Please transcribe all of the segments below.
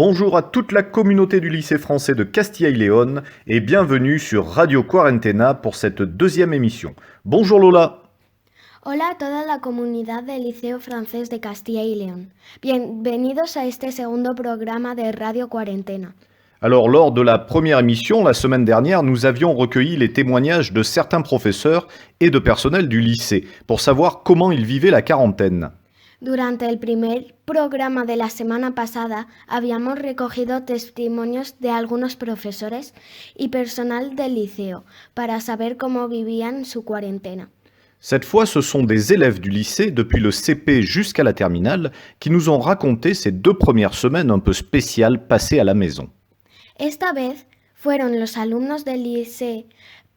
Bonjour à toute la communauté du lycée français de Castilla y León et bienvenue sur Radio Cuarentena pour cette deuxième émission. Bonjour Lola. Hola a toda la comunidad del Liceo Francés de Castilla y León. Bienvenidos a este segundo programa de Radio Cuarentena. Alors lors de la première émission, la semaine dernière, nous avions recueilli les témoignages de certains professeurs et de personnel du lycée pour savoir comment ils vivaient la quarantaine. Durante el primer programa de la semana pasada habíamos recogido testimonios de algunos profesores y personal del liceo para saber cómo vivían su cuarentena. Cette fois, ce sont des élèves du lycée, depuis le CP jusqu'à la terminale, qui nous ont raconté ces 2 premières semaines un peu spéciales passées à la maison. Esta vez fueron los alumnos del liceo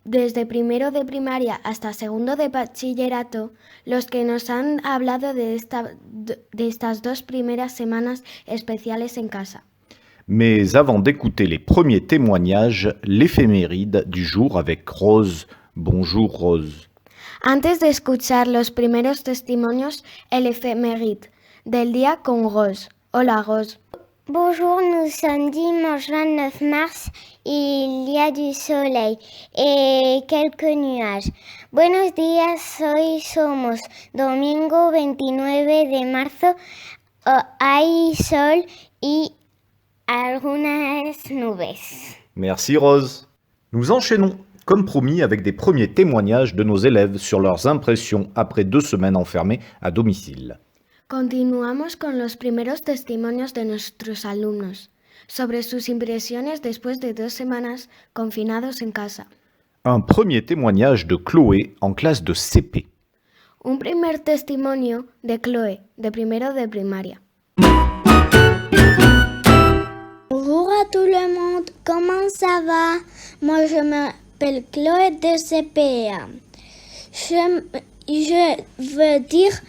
desde primero de primaria hasta segundo de bachillerato los que nos han hablado de estas 2 primeras semanas especiales en casa. Mais avant d'écouter les premiers témoignages, l'éphéméride du jour avec Rose. Bonjour Rose. Antes de escuchar los primeros testimonios, el éphéméride del día con Rose. Hola Rose. Bonjour, nous sommes dimanche 29 mars, il y a du soleil et quelques nuages. Buenos días, hoy somos domingo 29 de marzo, hay sol y algunas nubes. Merci Rose. Nous enchaînons, comme promis, avec des premiers témoignages de nos élèves sur leurs impressions après 2 semaines enfermés à domicile. Continuamos con los primeros testimonios de nuestros alumnos sobre sus impresiones después de 2 semanas confinados en casa. Un premier témoignage de Chloé en classe de CP. Un primer testimonio de Chloé, de primero de primaria. Bonjour à tout le monde, comment ça va? Moi je m'appelle Chloé de CPA. Je veux dire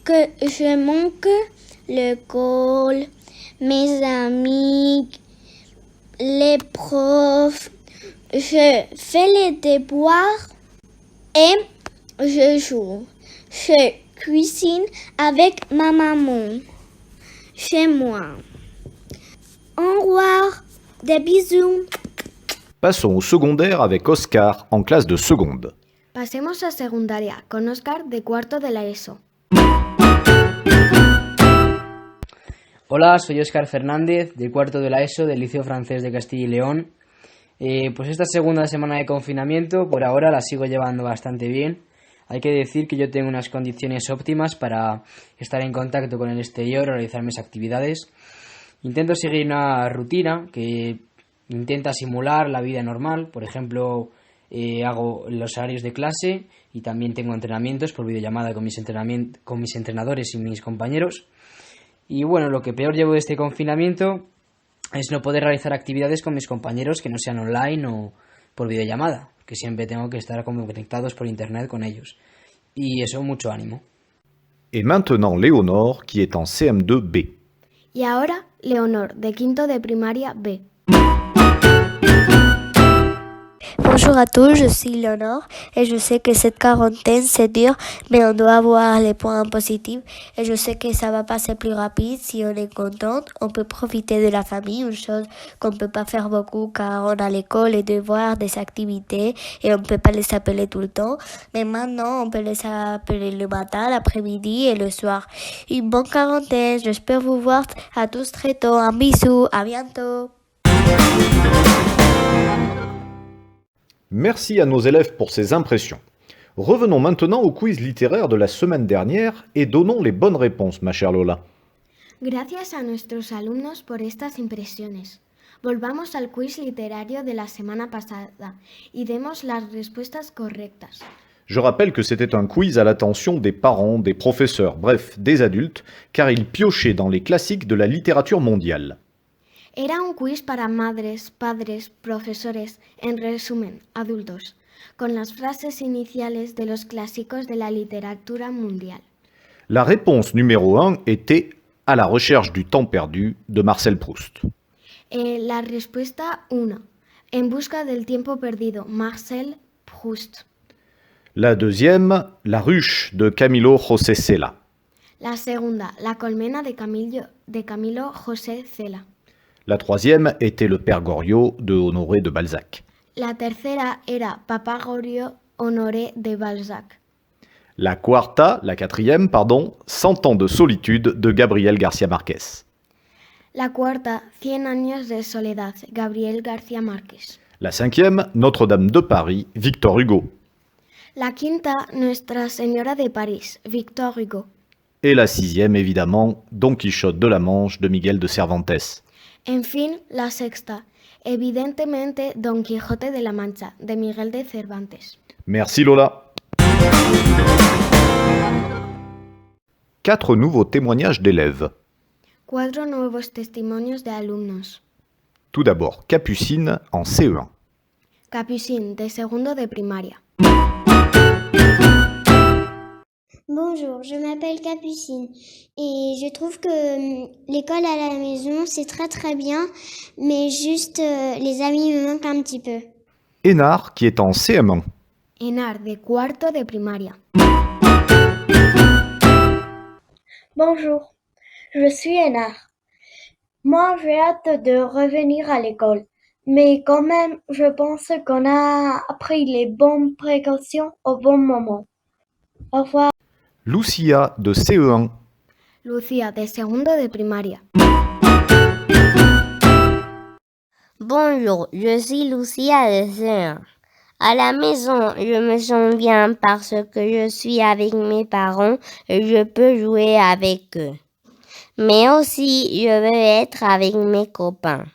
que je manque l'école, mes amis, les profs. Je fais les devoirs et je joue. Je cuisine avec ma maman chez moi. Au revoir, des bisous. Passons au secondaire avec Oscar en classe de seconde. Pasemos a secundaria con Oscar de cuarto de la ESO. Hola, soy Óscar Fernández, de cuarto de la ESO del Liceo Francés de Castilla y León. Pues esta segunda semana de confinamiento, por ahora la sigo llevando bastante bien. Hay que decir que yo tengo unas condiciones óptimas para estar en contacto con el exterior, realizar mis actividades. Intento seguir una rutina que intenta simular la vida normal. Por ejemplo, hago los horarios de clase y también tengo entrenamientos por videollamada con mis entrenadores y mis compañeros. Y bueno, lo que peor llevo de este confinamiento es no poder realizar actividades con mis compañeros que no sean online o por videollamada, que siempre tengo que estar conectados por internet con ellos. Y eso, mucho ánimo. Et maintenant Léonore qui est en CM2B. Y ahora, Leonor, de quinto de primaria B. Bonjour à tous, je suis Léonore et je sais que cette quarantaine c'est dur, mais on doit voir les points positifs et je sais que ça va passer plus rapide si on est contente. On peut profiter de la famille, une chose qu'on ne peut pas faire beaucoup car on a l'école, les devoirs, des activités et on ne peut pas les appeler tout le temps. Mais maintenant, on peut les appeler le matin, l'après-midi et le soir. Une bonne quarantaine, j'espère vous voir à tous très tôt. Un bisou, à bientôt. Merci à nos élèves pour ces impressions. Revenons maintenant au quiz littéraire de la semaine dernière et donnons les bonnes réponses, ma chère Lola. Gracias a nuestros alumnos por estas impresiones. Volvamos al quiz literario de la semana pasada y demos las respuestas correctas. Je rappelle que c'était un quiz à l'attention des parents, des professeurs, bref, des adultes, car ils piochaient dans les classiques de la littérature mondiale. Era un quiz para madres, padres, profesores, en resumen, adultos, con las frases iniciales de los clásicos de la literatura mundial. La réponse numéro 1 était « À la recherche du temps perdu » de Marcel Proust. La respuesta 1. En busca del tiempo perdido, Marcel Proust. La deuxième, « La ruche » de Camilo José Cela. La segunda, La colmena de Camilo José Cela. La troisième était le Père Goriot de Honoré de Balzac. La tercera era Papa Goriot Honoré de Balzac. La quatrième, 100 ans de solitude de Gabriel García Márquez. La cuarta, 100 años de soledad, Gabriel García Márquez. La cinquième, Notre-Dame de Paris, Victor Hugo. La quinta, Nuestra Señora de París, Victor Hugo. Et la sixième, évidemment, Don Quichotte de la Manche de Miguel de Cervantes. En fin, la sexta, evidentemente Don Quijote de la Mancha, de Miguel de Cervantes. Merci Lola. 4 nouveaux témoignages d'élèves. 4 nuevos testimonios de alumnos. Tout d'abord, Capucine en CE1. Capucine, de segundo de primaria. Bonjour, je m'appelle Capucine et je trouve que l'école à la maison c'est très très bien, mais juste les amis me manquent un petit peu. Hénard qui est en CM1. Enar, de cuarto de primaria. Bonjour, je suis Enar. Moi, j'ai hâte de revenir à l'école, mais quand même, je pense qu'on a pris les bonnes précautions au bon moment. Au revoir. Lucia de CE1. Lucía, de segundo de primaria. Bonjour, je suis Lucia de CE1. À la maison, je me sens bien parce que je suis avec mes parents et je peux jouer avec eux. Mais aussi, je veux être avec mes copains.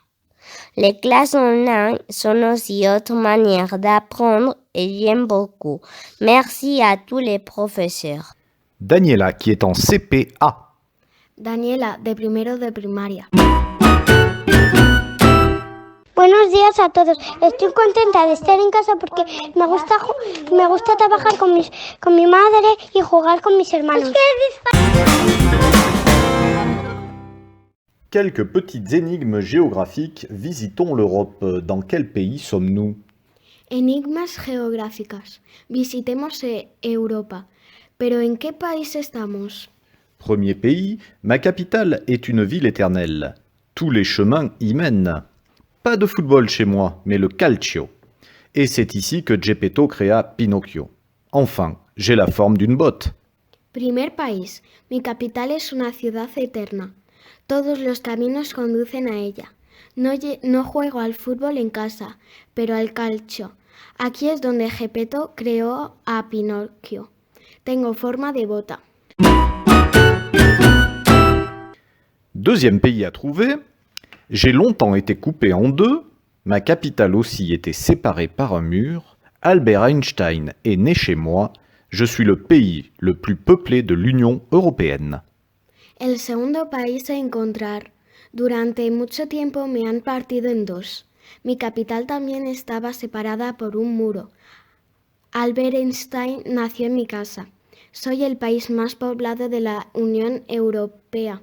Les classes online sont aussi autre manière d'apprendre et j'aime beaucoup. Merci à tous les professeurs. Daniela qui est en CPA. Daniela, de primero de primaria. Buenos días a todos. Estoy contenta de estar en casa porque me gusta trabajar con mi madre y jugar con mis hermanos. Quelques petites énigmes géographiques. Visitons l'Europe. Dans quel pays sommes-nous? Enigmas geográficas. Visitemos Europa. ¿Pero en qué país estamos? Premier pays, ma capitale est une ville éternelle. Tous les chemins y mènent. Pas de football chez moi, mais le calcio. Et c'est ici que Geppetto créa Pinocchio. Enfin, j'ai la forme d'une botte. Primer país. Mi capital es una ciudad eterna. Todos los caminos conducen a ella. No juego al fútbol en casa, pero al calcio. Aquí es donde Geppetto creó a Pinocchio. Tengo forma de bota. Deuxième pays à trouver. J'ai longtemps été coupé en deux. Ma capitale aussi était séparée par un mur. Albert Einstein est né chez moi. Je suis le pays le plus peuplé de l'Union européenne. El segundo país a encontrar. Durante mucho tiempo me han partido en dos. Mi capital también estaba separada por un muro. Albert Einstein nació en mi casa. Soy el país más poblado de la Unión Europea.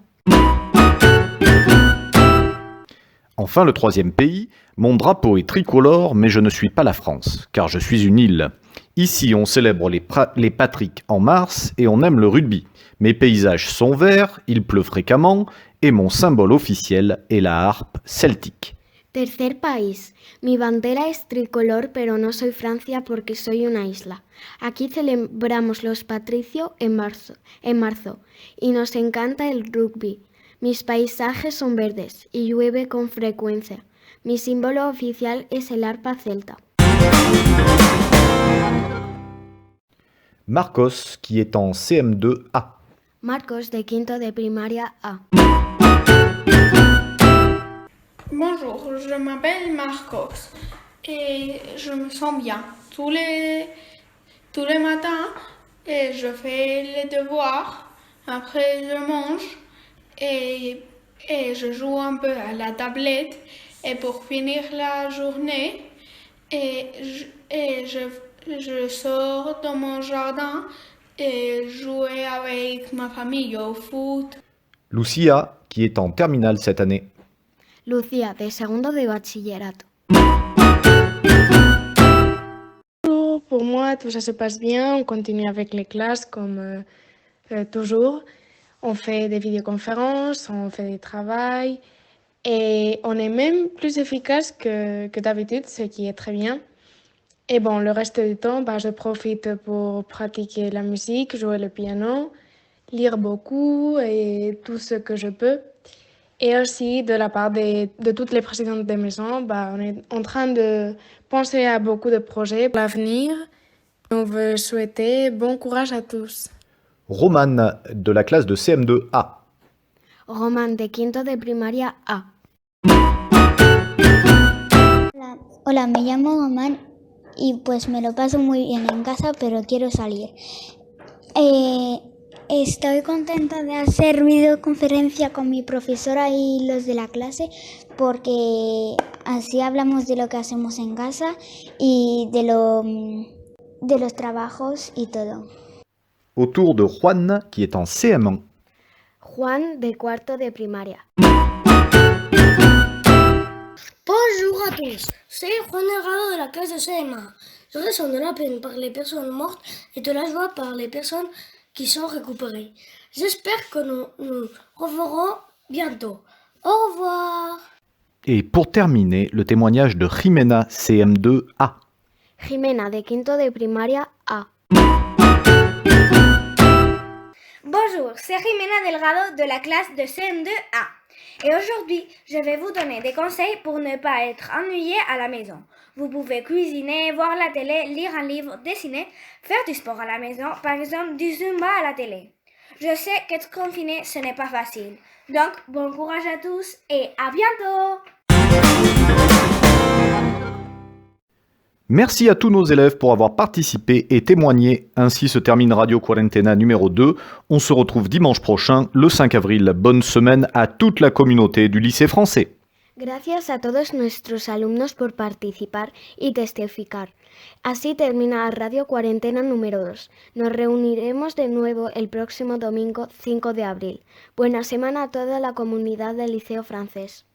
Enfin, le troisième pays, mon drapeau est tricolore, mais je ne suis pas la France, car je suis une île. Ici, on célèbre les Patrick en mars et on aime le rugby. Mes paysages sont verts, il pleut fréquemment, et mon symbole officiel est la harpe celtique. Tercer país. Mi bandera es tricolor, pero no soy Francia porque soy una isla. Aquí celebramos los Patricio en marzo y nos encanta el rugby. Mis paisajes son verdes y llueve con frecuencia. Mi símbolo oficial es el arpa celta. Marcos, qui est en CM2A. Marcos, de quinto de primaria A. Bonjour, je m'appelle Marcos et je me sens bien. Tous les matins, je fais les devoirs, après je mange et je joue un peu à la tablette et pour finir la journée, je sors dans mon jardin et jouer avec ma famille au foot. Lucia, qui est en terminale cette année. Lucía, de segundo de bachillerato. Pour moi, tout ça se passe bien. On continue avec les classes comme toujours. On fait des vidéoconférences, on fait des travaux Et on est même plus efficace que d'habitude, ce qui est très bien. Et bon, le reste du temps, je profite pour pratiquer la musique, jouer le piano, lire beaucoup et tout ce que je peux. Et aussi, de la part de toutes les présidentes des maisons, on est en train de penser à beaucoup de projets pour l'avenir. On veut souhaiter bon courage à tous. Romane, de la classe de CM2A. Roman, de quinto de primaria A. Hola, me llamo Román y pues me lo paso muy bien en casa, pero quiero salir. Estoy contenta de hacer videoconferencia con mi profesora y los de la clase porque así hablamos de lo que hacemos en casa y de los trabajos y todo. Autour de Juan, qui est en CM1. Juan, de cuarto de primaria. Bonjour à tous, c'est Juan Herrado de la classe de CM1. Je ressens de la peine par les personnes mortes et de la joie par les personnes qui sont récupérées. J'espère que nous reverrons bientôt. Au revoir. Et pour terminer, le témoignage de Jimena, CM2A. Jimena, de quinto de primaria A. Bonjour, c'est Jimena Delgado de la classe de CM2A. Et aujourd'hui, je vais vous donner des conseils pour ne pas être ennuyé à la maison. Vous pouvez cuisiner, voir la télé, lire un livre, dessiner, faire du sport à la maison, par exemple du Zumba à la télé. Je sais qu'être confiné, ce n'est pas facile. Donc, bon courage à tous et à bientôt! Merci à tous nos élèves pour avoir participé et témoigné. Ainsi se termine Radio Quarentena numéro 2. On se retrouve dimanche prochain, le 5 avril. Bonne semaine à toute la communauté du lycée français. Gracias a todos nuestros alumnos por participar y testificar. Así termina Radio Cuarentena número 2. Nos reuniremos de nuevo el próximo domingo 5 de abril. Buena semana a toda la comunidad del Liceo Francés.